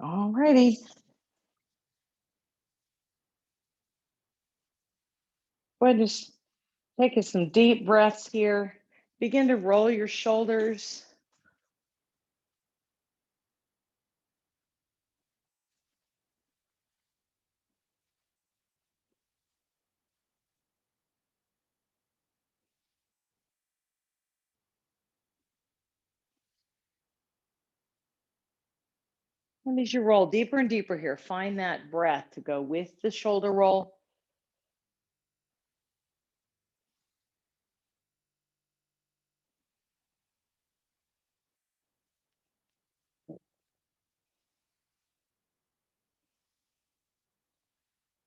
Alrighty. Go ahead and just take some deep breaths here. Begin to roll your shoulders. And as you roll deeper and deeper here, find that breath to go with the shoulder roll.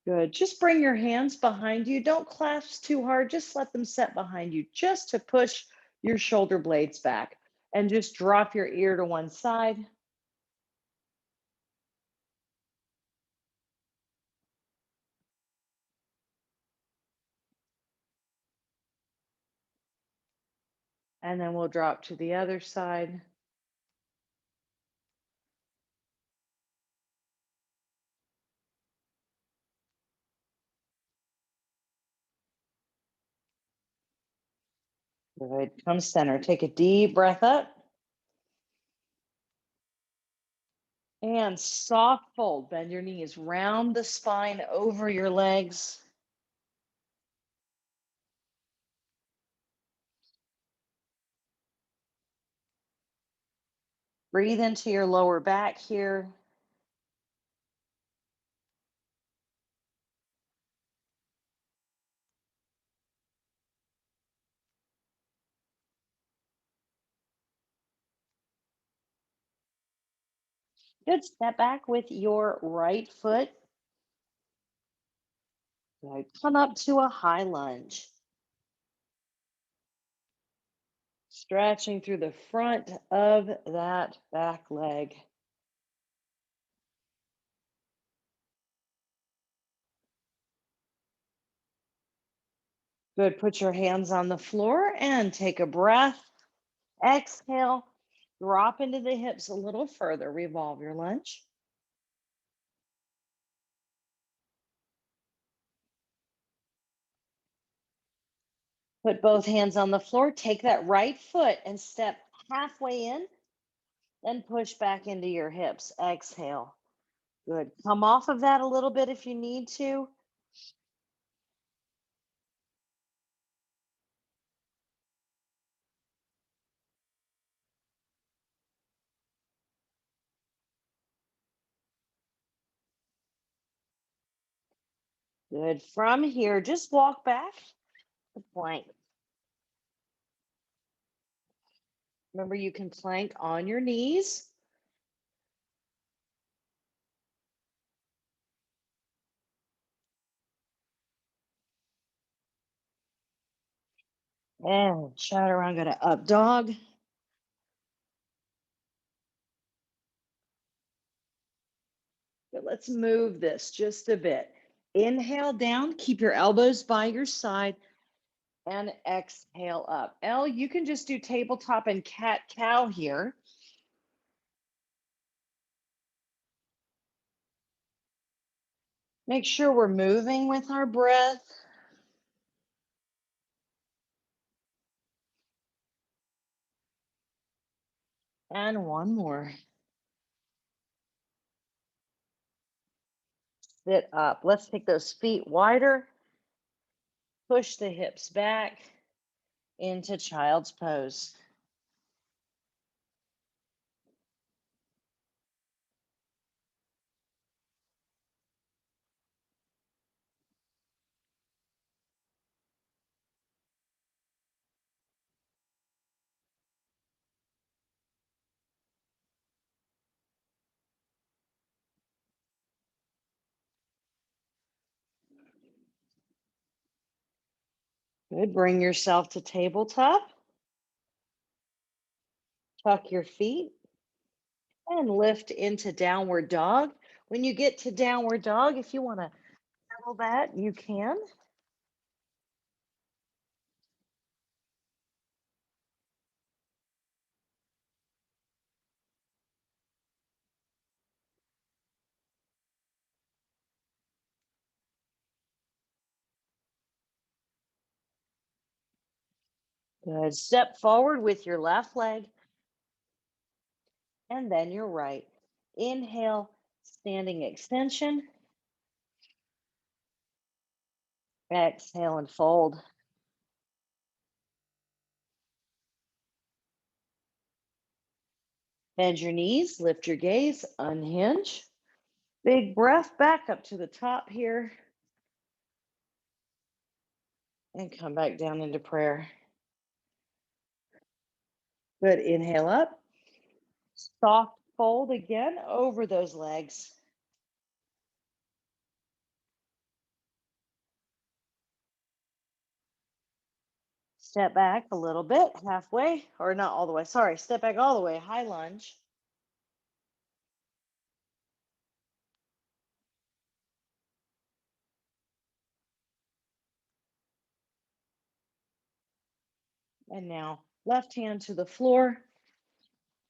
Good. Just bring your hands behind you. Don't clasp too hard. Just let them set behind you just to push your shoulder blades back. And just drop your ear to one side. And then we'll drop to the other side. Good. Come center. Take a deep breath up. And soft fold. Bend your knees, round the spine over your legs. Breathe into your lower back here. Good. Step back with your right foot. Good. Come up to a high lunge. Stretching through the front of that back leg. Good. Put your hands on the floor and take a breath. Exhale. Drop into the hips a little further. Revolve your lunge. Put both hands on the floor. Take that right foot and step halfway in. Then push back into your hips. Exhale. Good. Come off of that a little bit if you need to. Good. From here, just walk back to plank. Remember, you can plank on your knees. And chaturanga to up dog. But let's move this just a bit. Inhale down, keep your elbows by your side, and exhale up. Elle, you can just do tabletop and cat cow here. Make sure we're moving with our breath. And one more. Sit up. Let's take those feet wider. Push the hips back into child's pose. Good. Bring yourself to tabletop. Tuck your feet and lift into downward dog. When you get to downward dog, if you want to settle that, you can. Good. Step forward with your left leg and then your right. Inhale, standing extension. Exhale and fold. Bend your knees, lift your gaze, unhinge. Big breath back up to the top here and come back down into prayer. Good. Inhale up. Soft fold again over those legs. Step back a little bit, halfway, or not all the way. Sorry, step back all the way. High lunge. And now left hand to the floor.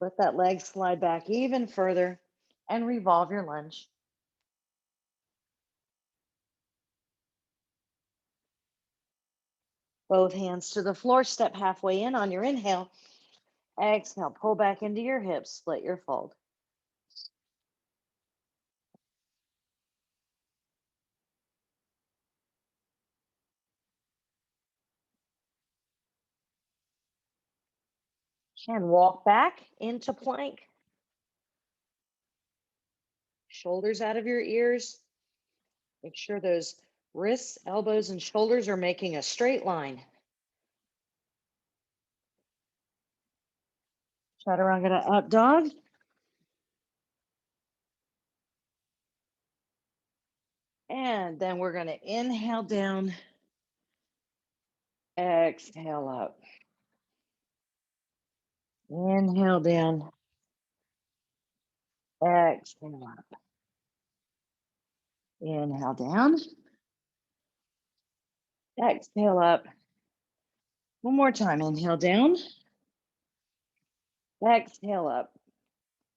Let that leg slide back even further and revolve your lunge. Both hands to the floor. Step halfway in on your inhale. Exhale, pull back into your hips, split your fold. And walk back into plank. Shoulders out of your ears. Make sure those wrists, elbows, and shoulders are making a straight line. Chaturanga up dog. And then we're going to inhale down, exhale up. Inhale down, exhale up. Inhale down, exhale up. One more time. Inhale down, exhale up.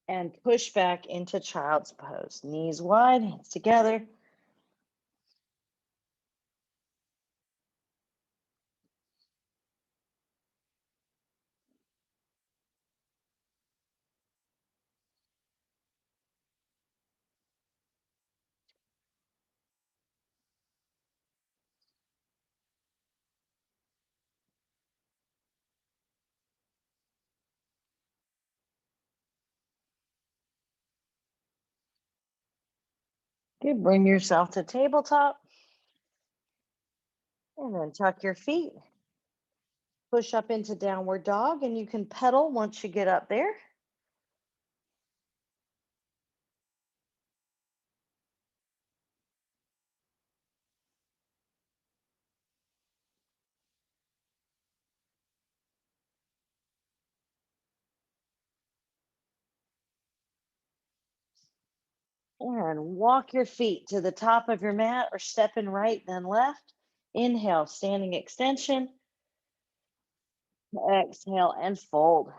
And push back into child's pose. Knees wide, hands together. Good. Bring yourself to tabletop. And then tuck your feet. Push up into downward dog, and you can pedal once you get up there. And walk your feet to the top of your mat or step in right, then left. Inhale, standing extension. Exhale and fold.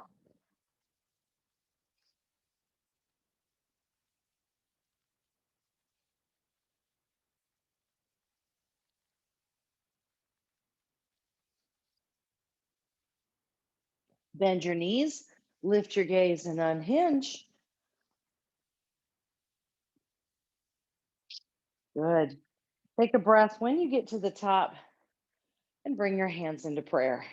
Bend your knees, lift your gaze and unhinge. Good. Take a breath when you get to the top and bring your hands into prayer.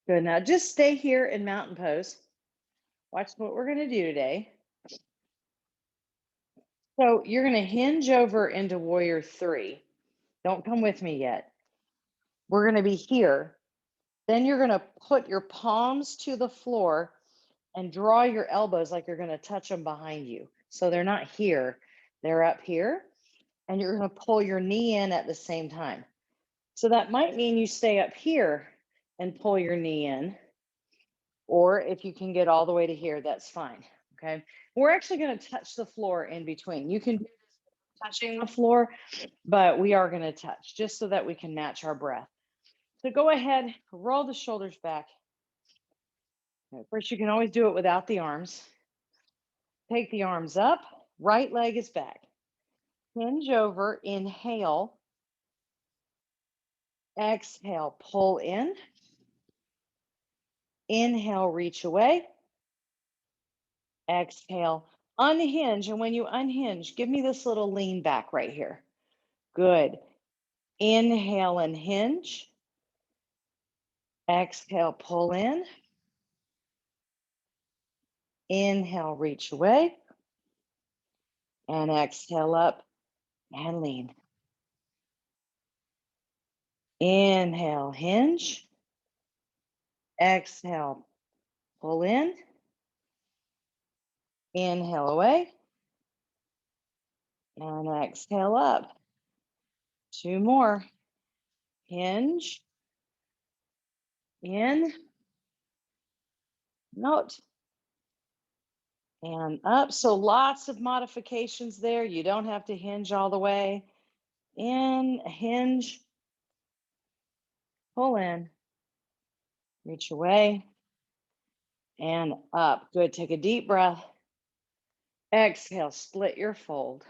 Good. Now just stay here in mountain pose. Watch what we're going to do today. So you're going to hinge over into warrior 3. Don't come with me yet. We're going to be here. Then you're going to put your palms to the floor and draw your elbows like you're going to touch them behind you. So they're not here, they're up here. And you're going to pull your knee in at the same time. So that might mean you stay up here and pull your knee in. Or if you can get all the way to here, that's fine. Okay. We're actually going to touch the floor in between. You can do this touching the floor, but we are going to touch just so that we can match our breath. So go ahead, roll the shoulders back. First, you can always do it without the arms. Take the arms up, right leg is back. Hinge over, inhale. Exhale, pull in. Inhale, reach away. Exhale, unhinge. And when you unhinge, give me this little lean back right here. Good. Inhale and hinge. Exhale, pull in. Inhale, reach away. And exhale up and lean. Inhale, hinge. Exhale, pull in. Inhale away. And exhale up. Two more. Hinge. In. Note. And up. So lots of modifications there. You don't have to hinge all the way. In, hinge, pull in, reach away, and up. Good. Take a deep breath. Exhale, split your fold.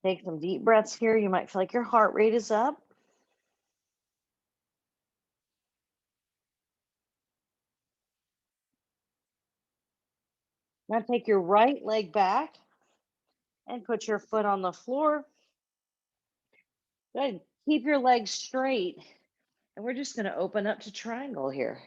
Take some deep breaths here. You might feel like your heart rate is up. Now take your right leg back and put your foot on the floor. Good. Keep your legs straight. And we're just going to open up to triangle here.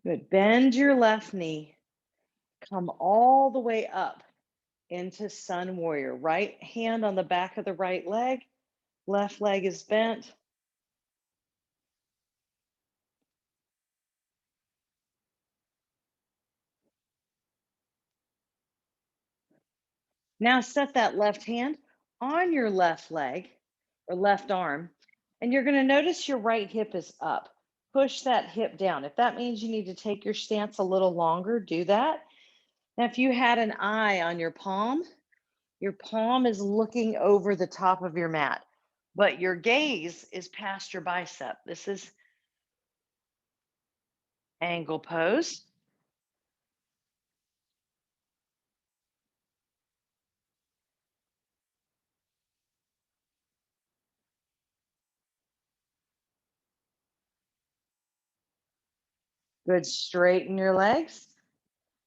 Good. Bend your left knee. Come all the way up into Sun Warrior. Right hand on the back of the right leg. Left leg is bent. Now set that left hand on your left leg or left arm, and you're going to notice your right hip is up. Push that hip down. If that means you need to take your stance a little longer, do that. Now, if you had an eye on your palm is looking over the top of your mat, but your gaze is past your bicep. This is angle pose. Good. Straighten your legs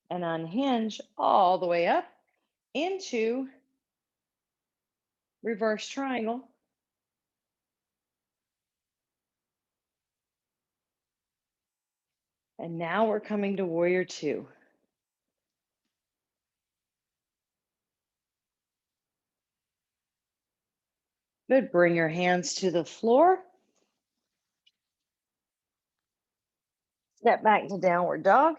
and unhinge all the way up into reverse triangle. And now we're coming to warrior two. Good. Bring your hands to the floor. Step back to downward dog.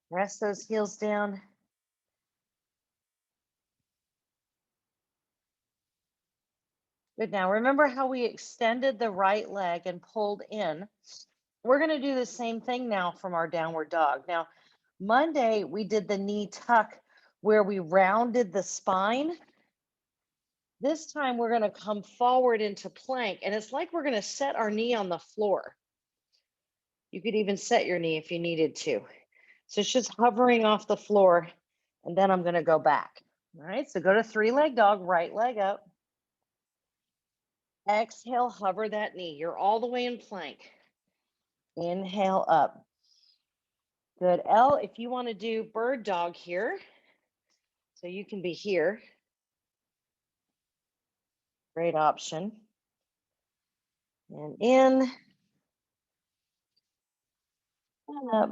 Press those heels down. Good. Now remember how we extended the right leg and pulled in. We're going to do the same thing now from our downward dog. Now, Monday we did the knee tuck where we rounded the spine. This time we're going to come forward into plank, and it's like we're going to set our knee on the floor. You could even set your knee if you needed to. So it's just hovering off the floor, and then I'm going to go back. All right, so go to three-leg dog, right leg up. Exhale, hover that knee. You're all the way in plank. Inhale up. Good. L, if you want to do bird dog here, so you can be here. Great option. And in. And up.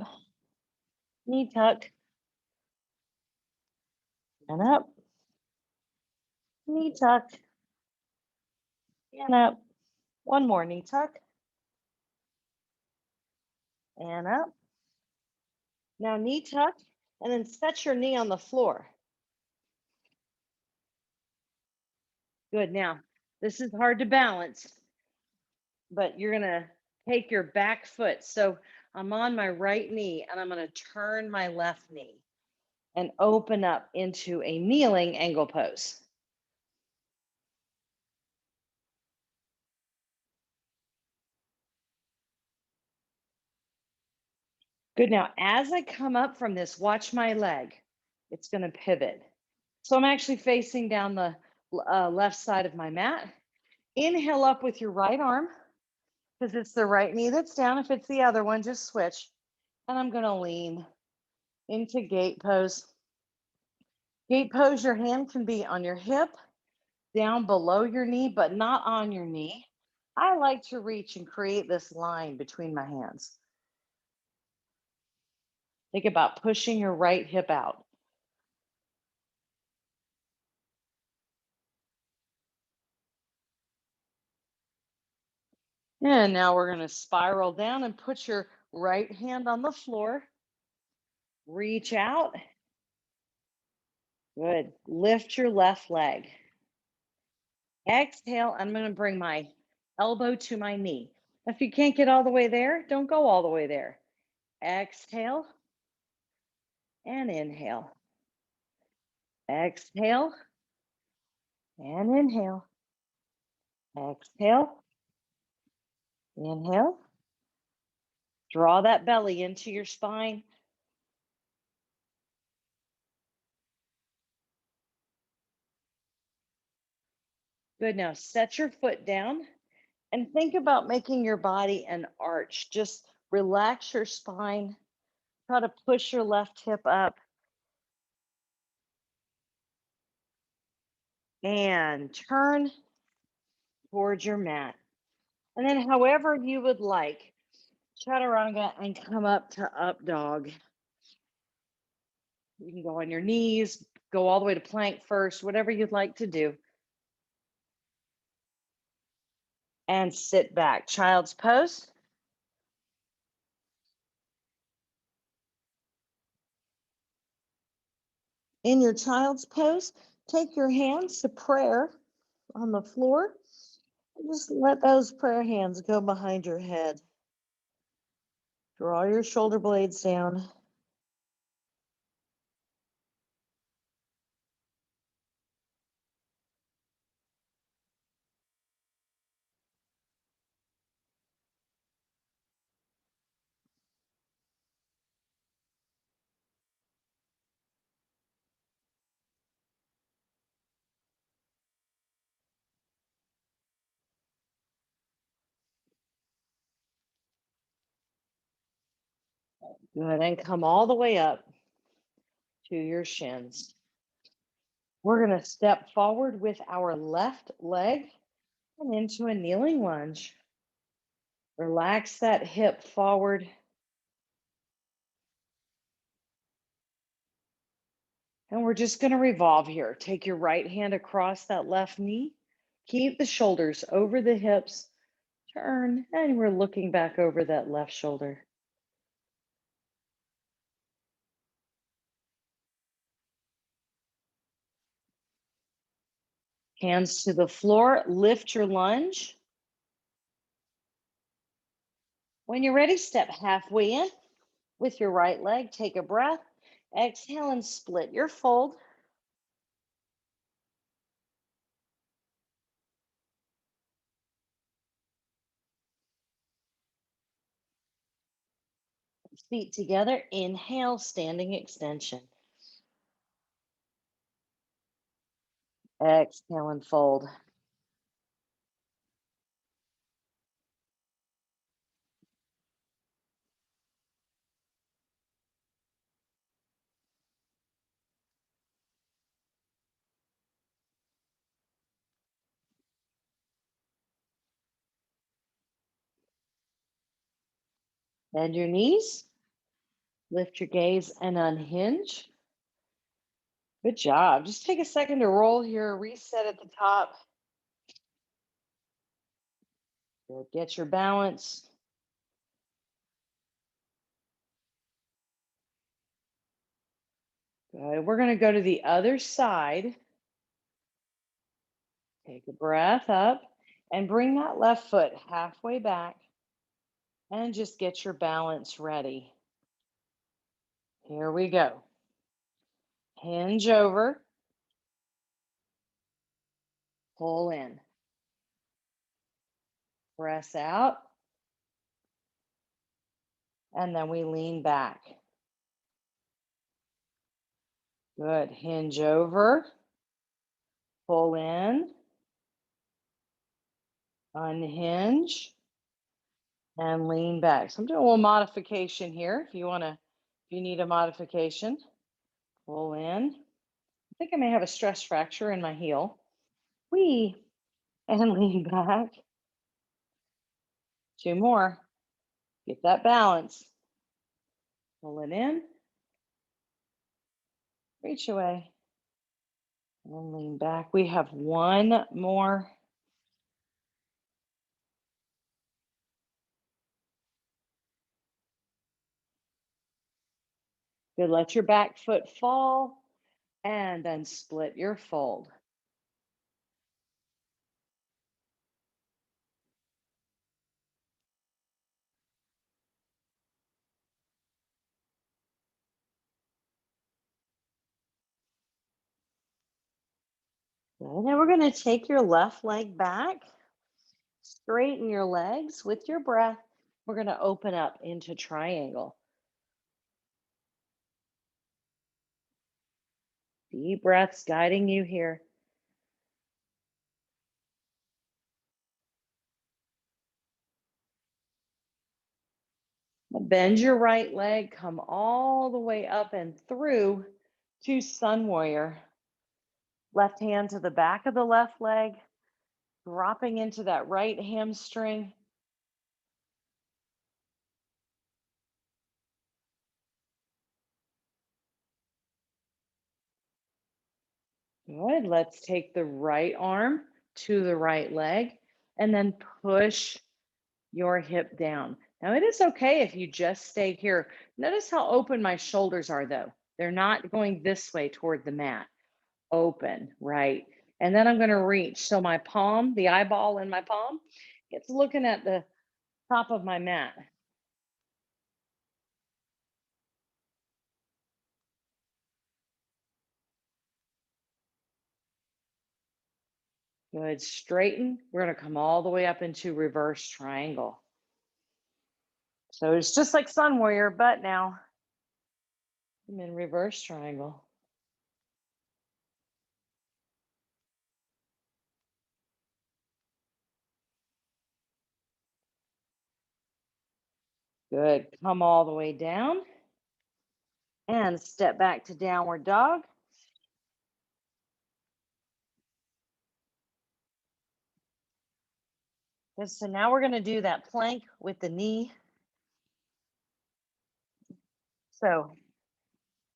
Knee tuck. And up. Knee tuck. And up. One more knee tuck. And up. Now knee tuck, and then set your knee on the floor. Good. Now, this is hard to balance, but you're going to take your back foot. So I'm on my right knee and I'm going to turn my left knee and open up into a kneeling angle pose. Good. Now, as I come up from this, watch my leg. It's going to pivot. So I'm actually facing down the left side of my mat. Inhale up with your right arm because it's the right knee that's down. If it's the other one, just switch. And I'm going to lean into gate pose. Gate pose, your hand can be on your hip, down below your knee, but not on your knee. I like to reach and create this line between my hands. Think about pushing your right hip out. And now we're going to spiral down and put your right hand on the floor. Reach out. Good. Lift your left leg. Exhale. I'm going to bring my elbow to my knee. If you can't get all the way there, don't go all the way there. Exhale and inhale. Exhale and inhale. Exhale. Inhale. Draw that belly into your spine. Good. Now set your foot down and think about making your body an arch. Just relax your spine. Try to push your left hip up. And turn towards your mat. And then, however you would like, chaturanga and come up to up dog. You can go on your knees, go all the way to plank first, whatever you'd like to do. And sit back. Child's pose. In your child's pose, take your hands to prayer on the floor. And just let those prayer hands go behind your head. Draw your shoulder blades down. Good. And come all the way up to your shins. We're going to step forward with our left leg and into a kneeling lunge. Relax that hip forward. And we're just going to revolve here. Take your right hand across that left knee. Keep the shoulders over the hips. Turn, and we're looking back over that left shoulder. Hands to the floor. Lift your lunge. When you're ready, step halfway in with your right leg. Take a breath. Exhale and split your fold. Feet together. Inhale, standing extension. Exhale and fold. Bend your knees. Lift your gaze and unhinge. Good job. Just take a second to roll here, reset at the top. Good. Get your balance. Good. We're going to go to the other side. Take a breath up and bring that left foot halfway back and just get your balance ready. Here we go. Hinge over, pull in, press out, and then we lean back. Good. Hinge over, pull in, unhinge, and lean back. So I'm doing a little modification here. If you need a modification, pull in. I think I may have a stress fracture in my heel. Whee, and lean back. 2 more. Get that balance. Pull it in, reach away, and lean back. We have 1 more. Good. Let your back foot fall and then split your fold. Good. Now we're going to take your left leg back, straighten your legs with your breath. We're going to open up into triangle. Deep breaths guiding you here. Bend your right leg, come all the way up and through to Sun Warrior. Left hand to the back of the left leg, dropping into that right hamstring. Good. Let's take the right arm to the right leg and then push your hip down. Now, it is okay if you just stay here. Notice how open my shoulders are, though. They're not going this way toward the mat. Open, right? And then I'm going to reach. So my palm, the eyeball in my palm, it's looking at the top of my mat. Good. Straighten. We're going to come all the way up into reverse triangle. So it's just like Sun Warrior, but now I'm in reverse triangle. Good. Come all the way down and step back to downward dog. And so now we're going to do that plank with the knee. So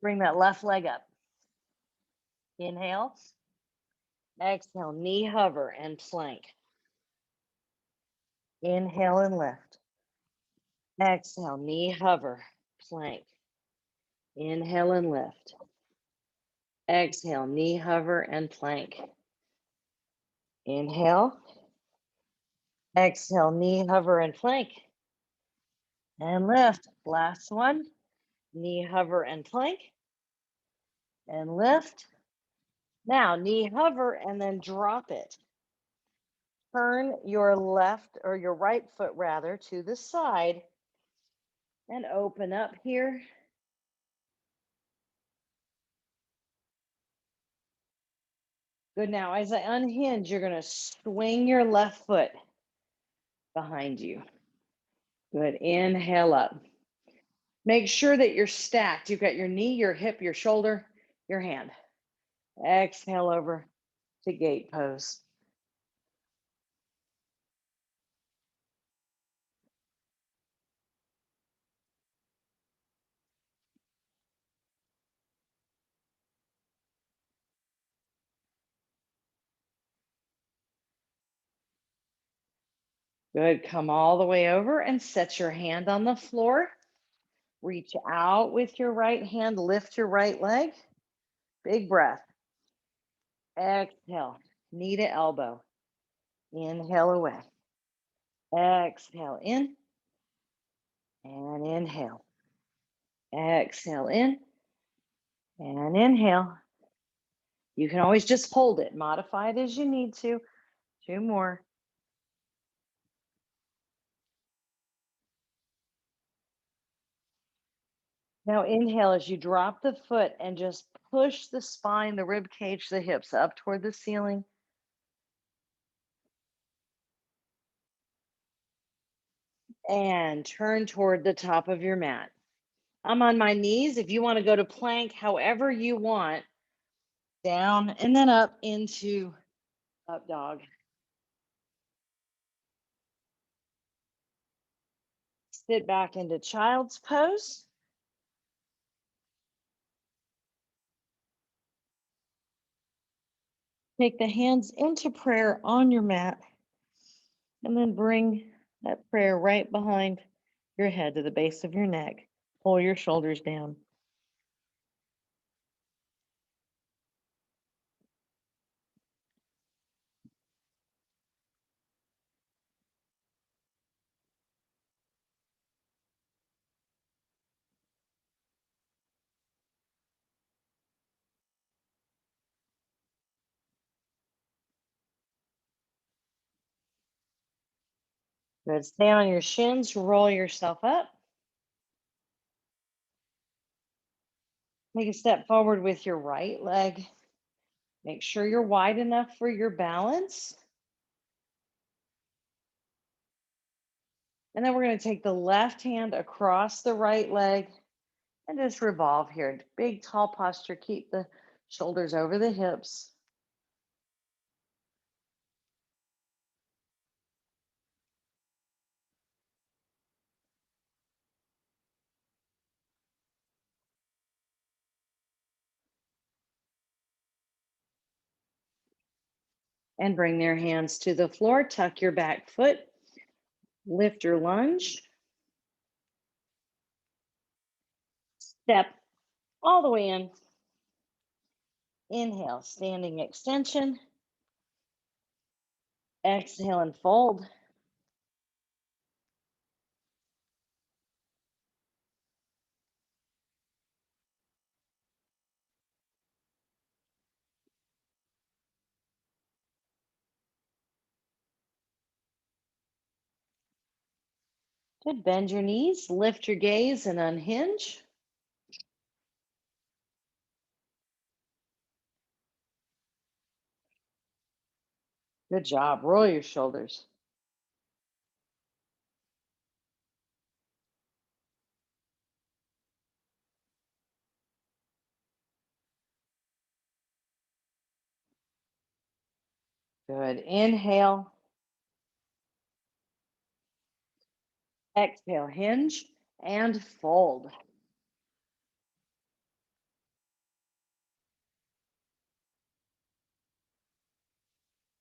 bring that left leg up. Inhale. Exhale, knee hover and plank. Inhale and lift. Exhale, knee hover, plank. Inhale and lift. Exhale, knee hover and plank. Inhale. Exhale, knee hover and plank. And lift. Last one. Knee hover and plank. And lift. Now, knee hover and then drop it. Turn your left or your right foot rather to the side and open up here. Good. Now, as I unhinge, you're going to swing your left foot behind you. Good. Inhale up. Make sure that you're stacked. You've got your knee, your hip, your shoulder, your hand. Exhale over to gate pose. Good. Come all the way over and set your hand on the floor. Reach out with your right hand, lift your right leg. Big breath. Exhale. knee to elbow. Inhale away. Exhale in and inhale. Exhale in and inhale. You can always just hold it, modify it as you need to. 2 more. Now inhale as you drop the foot and just push the spine, the rib cage, the hips up toward the ceiling. And turn toward the top of your mat. I'm on my knees. If you want to go to plank, however you want, down and then up into up dog. Sit back into child's pose. Take the hands into prayer on your mat and then bring that prayer right behind your head to the base of your neck. Pull your shoulders down. Good. Stay on your shins, roll yourself up. Take a step forward with your right leg. Make sure you're wide enough for your balance. And then we're going to take the left hand across the right leg and just revolve here. Big, tall posture. Keep the shoulders over the hips. And bring their hands to the floor. Tuck your back foot. Lift your lunge. Step all the way in. Inhale, standing extension. Exhale and fold. Good. Bend your knees, lift your gaze and unhinge. Good job. Roll your shoulders. Good. Inhale. Exhale, hinge and fold.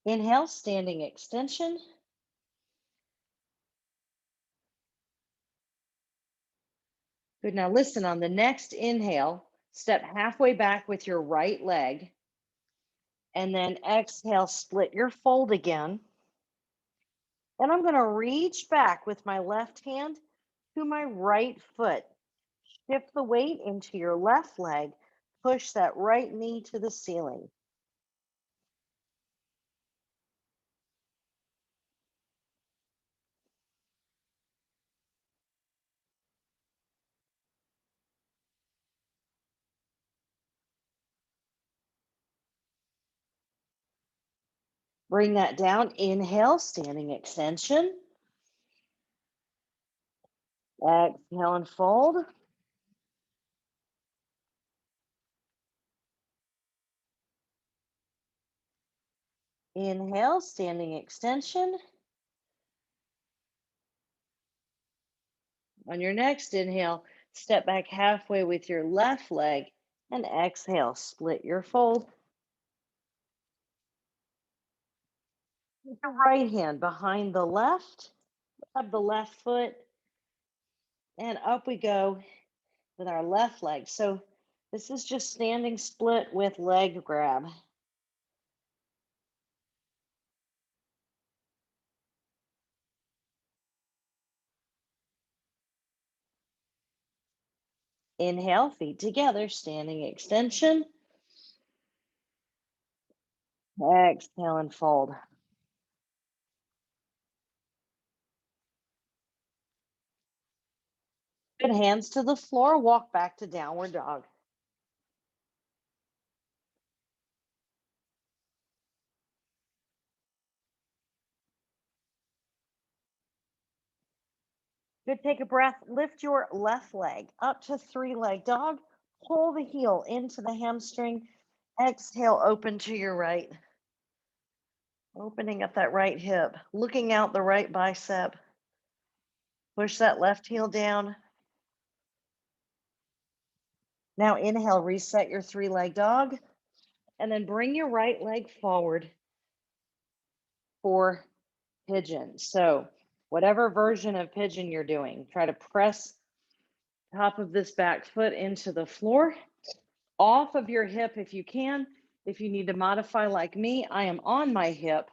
Inhale, standing extension. Good. Now listen, on the next inhale, step halfway back with your right leg. And then exhale, split your fold again. And I'm going to reach back with my left hand to my right foot. Shift the weight into your left leg. Push that right knee to the ceiling. Bring that down. Inhale, standing extension. Exhale and fold. Inhale, standing extension. On your next inhale, step back halfway with your left leg and exhale, split your fold. With the right hand behind the left, up the left foot, and up we go with our left leg. So this is just standing split with leg grab. Inhale, feet together, standing extension. Exhale and fold. Good, hands to the floor, walk back to downward dog. Good, take a breath, lift your left leg up to three-leg dog, pull the heel into the hamstring, exhale, open to your right. Opening up that right hip, looking out the right bicep. Push that left heel down. Now inhale, reset your three-leg dog, and then bring your right leg forward for pigeon. So whatever version of pigeon you're doing, try to press top of this back foot into the floor, off of your hip if you can. If you need to modify like me, I am on my hip.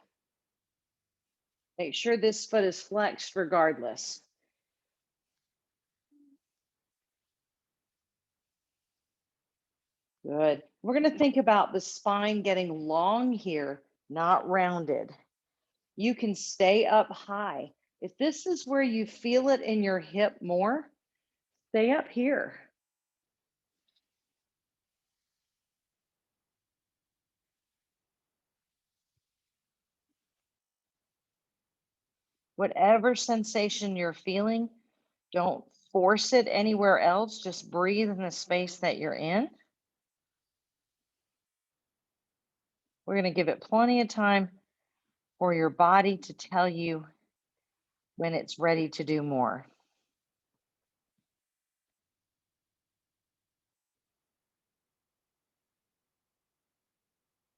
Make sure this foot is flexed regardless. Good. We're going to think about the spine getting long here, not rounded. You can stay up high. If this is where you feel it in your hip more, stay up here. Whatever sensation you're feeling, don't force it anywhere else. Just breathe in the space that you're in. We're going to give it plenty of time for your body to tell you when it's ready to do more.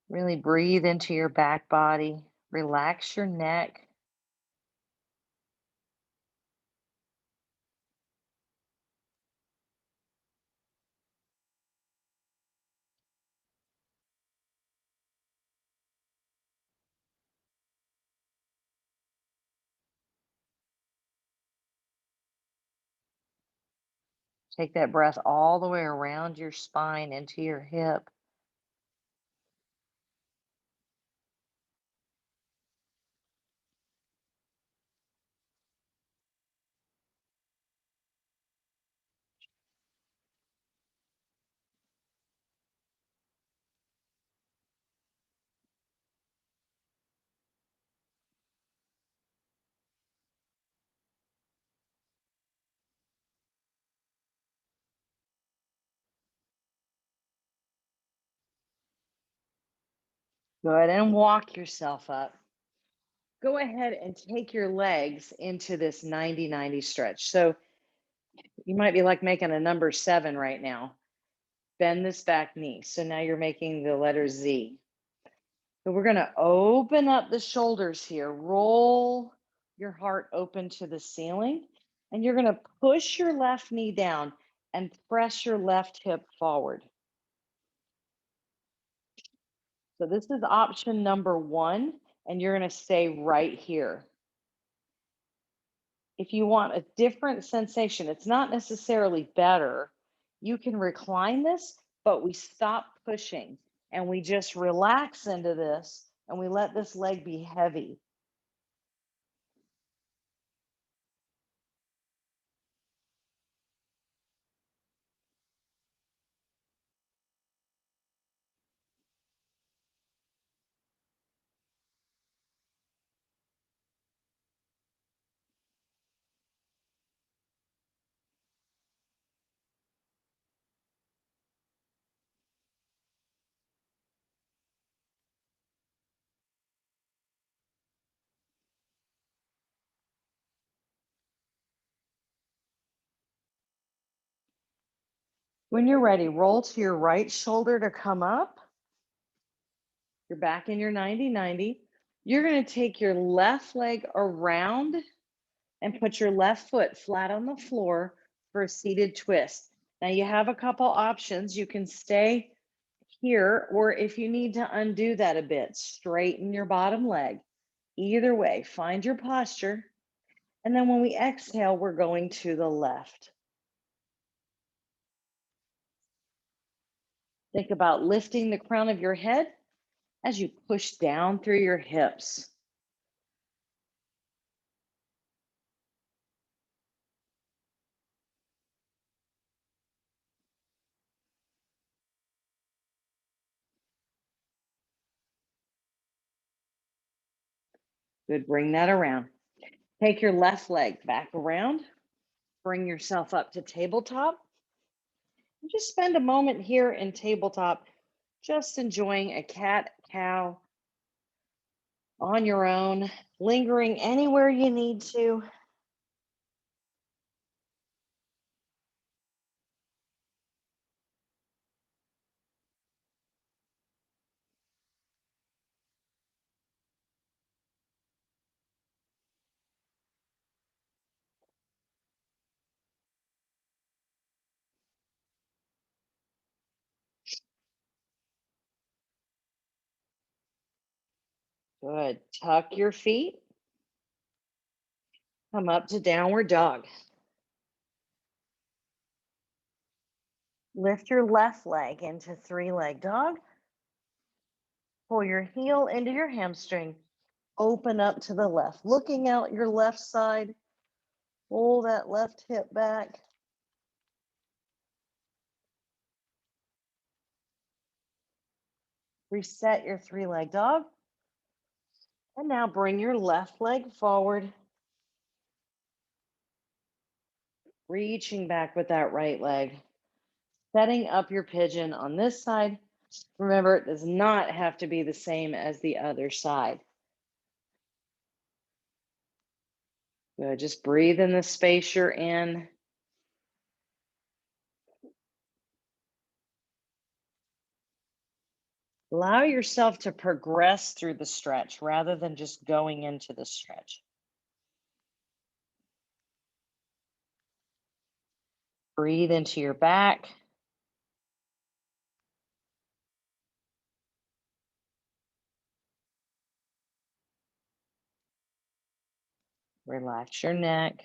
Really breathe into your back body, relax your neck. Take that breath all the way around your spine into your hip. Good, and walk yourself up. Go ahead and take your legs into this 90-90 stretch. So you might be like making a number 7 right now. Bend this back knee. So now you're making the letter Z. So we're going to open up the shoulders here. Roll your heart open to the ceiling. And you're going to push your left knee down and press your left hip forward. So this is option number 1. And you're going to stay right here. If you want a different sensation, it's not necessarily better. You can recline this, but we stop pushing and we just relax into this and we let this leg be heavy. When you're ready, roll to your right shoulder to come up. You're back in your 90-90. You're going to take your left leg around and put your left foot flat on the floor for a seated twist. Now you have a couple options. You can stay here, or if you need to undo that a bit, straighten your bottom leg. Either way, find your posture. And then when we exhale, we're going to the left. Think about lifting the crown of your head as you push down through your hips. Good, bring that around. Take your left leg back around. Bring yourself up to tabletop. And just spend a moment here in tabletop, just enjoying a cat cow on your own, lingering anywhere you need to. Good. Tuck your feet. Come up to downward dog. Lift your left leg into three-leg dog. Pull your heel into your hamstring. Open up to the left, looking out your left side. Pull that left hip back. Reset your three-leg dog. And now bring your left leg forward. Reaching back with that right leg. Setting up your pigeon on this side. Remember, it does not have to be the same as the other side. Good. Just breathe in the space you're in. Allow yourself to progress through the stretch rather than just going into the stretch. Breathe into your back. Relax your neck.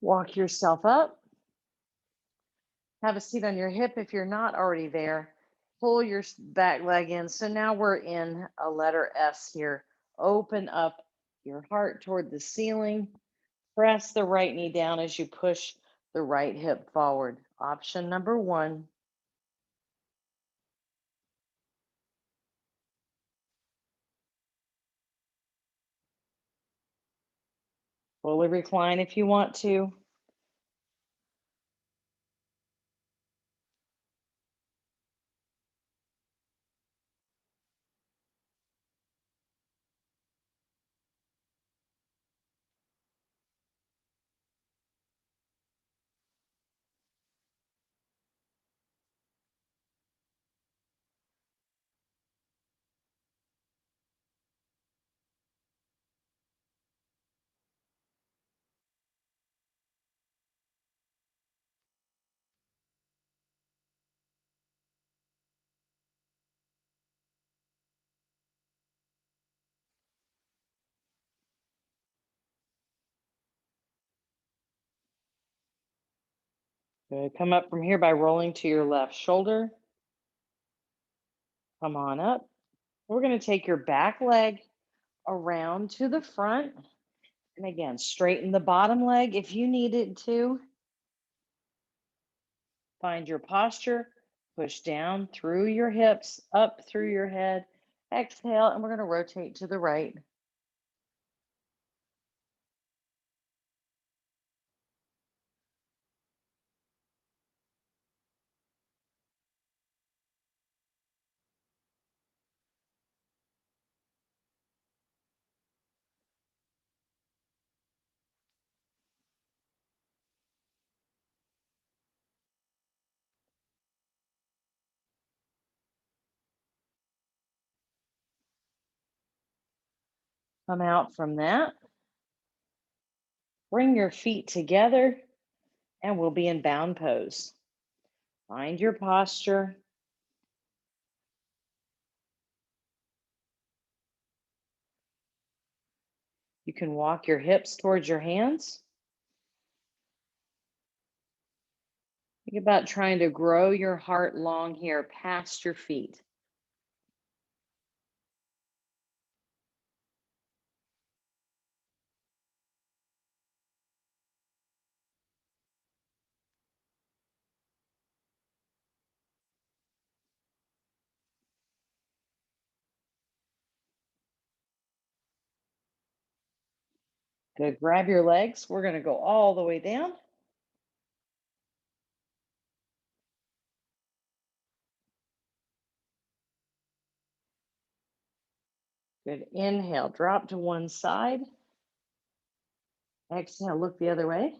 Walk yourself up. Have a seat on your hip if you're not already there. Pull your back leg in. So now we're in a letter S here. Open up your heart toward the ceiling. Press the right knee down as you push the right hip forward. Option number one. Fully recline if you want to. Good. Come up from here by rolling to your left shoulder. Come on up. We're going to take your back leg around to the front. And again, straighten the bottom leg if you need it to. Find your posture. Push down through your hips, up through your head. Exhale, and we're going to rotate to the right. Come out from that. Bring your feet together, and we'll be in bound pose. Find your posture. You can walk your hips towards your hands. Think about trying to grow your heart long here past your feet. Good. Grab your legs. We're going to go all the way down. Good. Inhale, drop to one side. Exhale, look the other way.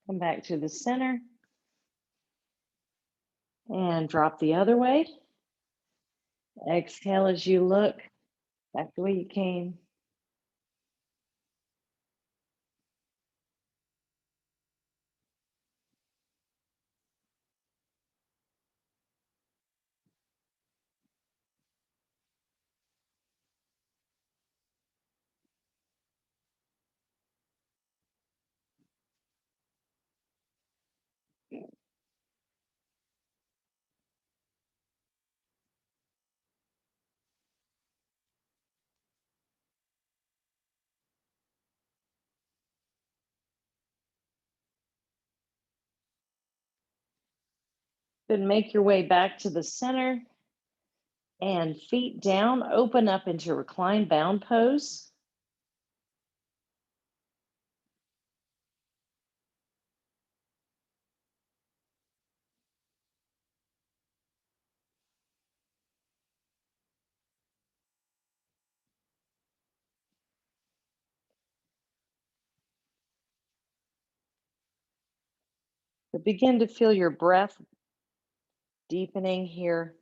Come back to the center and drop the other way. Exhale as you look back the way you came. Then make your way back to the center and feet down, open up into reclined bound pose. But begin to feel your breath deepening here.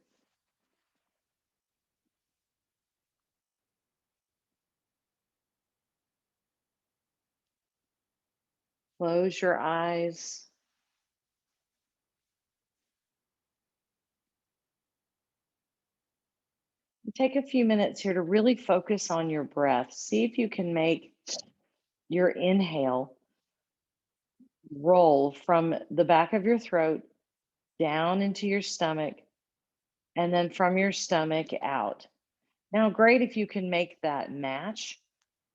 Close your eyes. Take a few minutes here to really focus on your breath. See if you can make your inhale roll from the back of your throat down into your stomach and then from your stomach out. Now, great if you can make that match.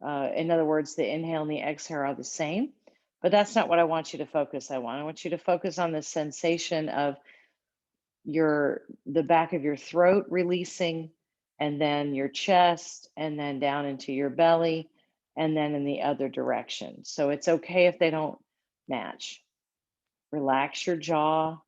In other words, the inhale and the exhale are the same, but that's not what I want you to focus. I want you to focus on the sensation of the back of your throat releasing, and then your chest, and then down into your belly, and then in the other direction. So it's okay if they don't match. Relax your jaw.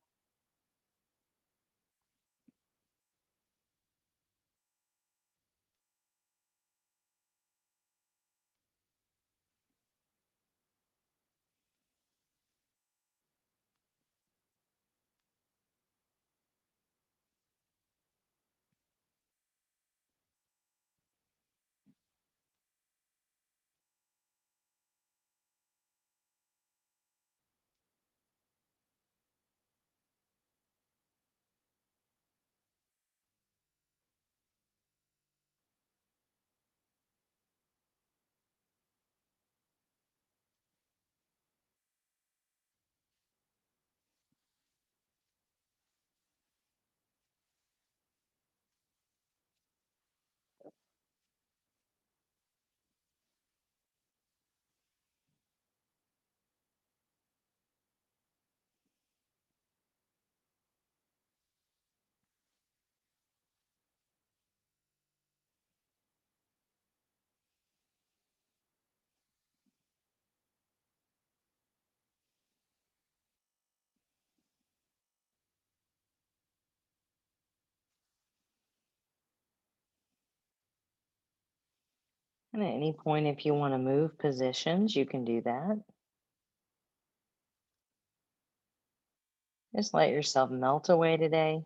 And at any point, if you want to move positions, you can do that. Just let yourself melt away today.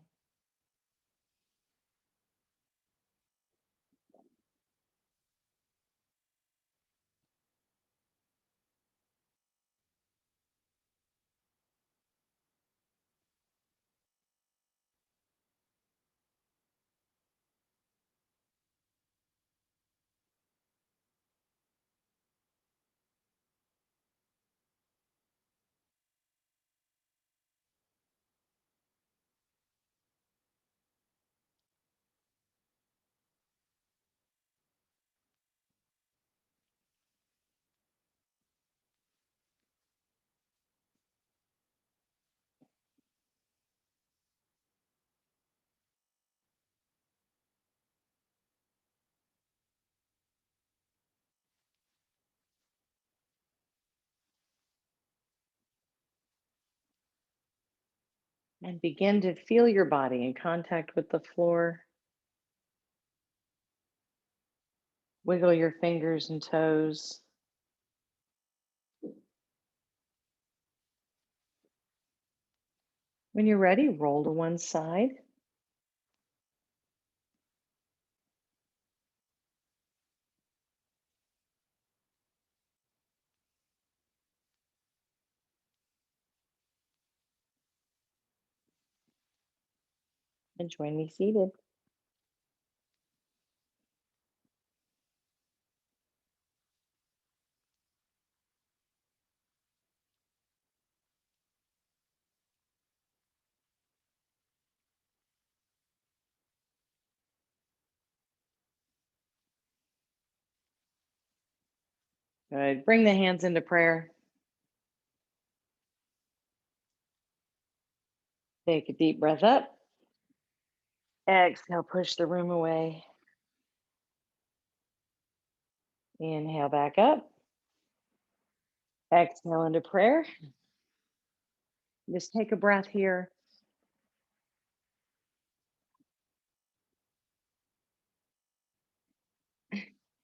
And begin to feel your body in contact with the floor. Wiggle your fingers and toes. When you're ready, roll to one side. And join me seated. Good. Bring the hands into prayer. Take a deep breath up. Exhale, push the room away. Inhale back up. Exhale into prayer. Just take a breath here.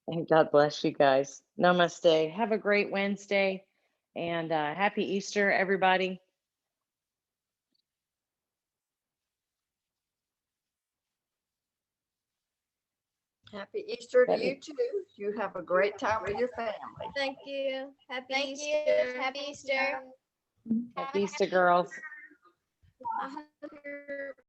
And God bless you guys. Namaste. Have a great Wednesday and happy Easter, everybody. Happy Easter to you too. You have a great time with your family. Thank you. Happy Easter. Happy Easter. Happy Easter, girls. I hope your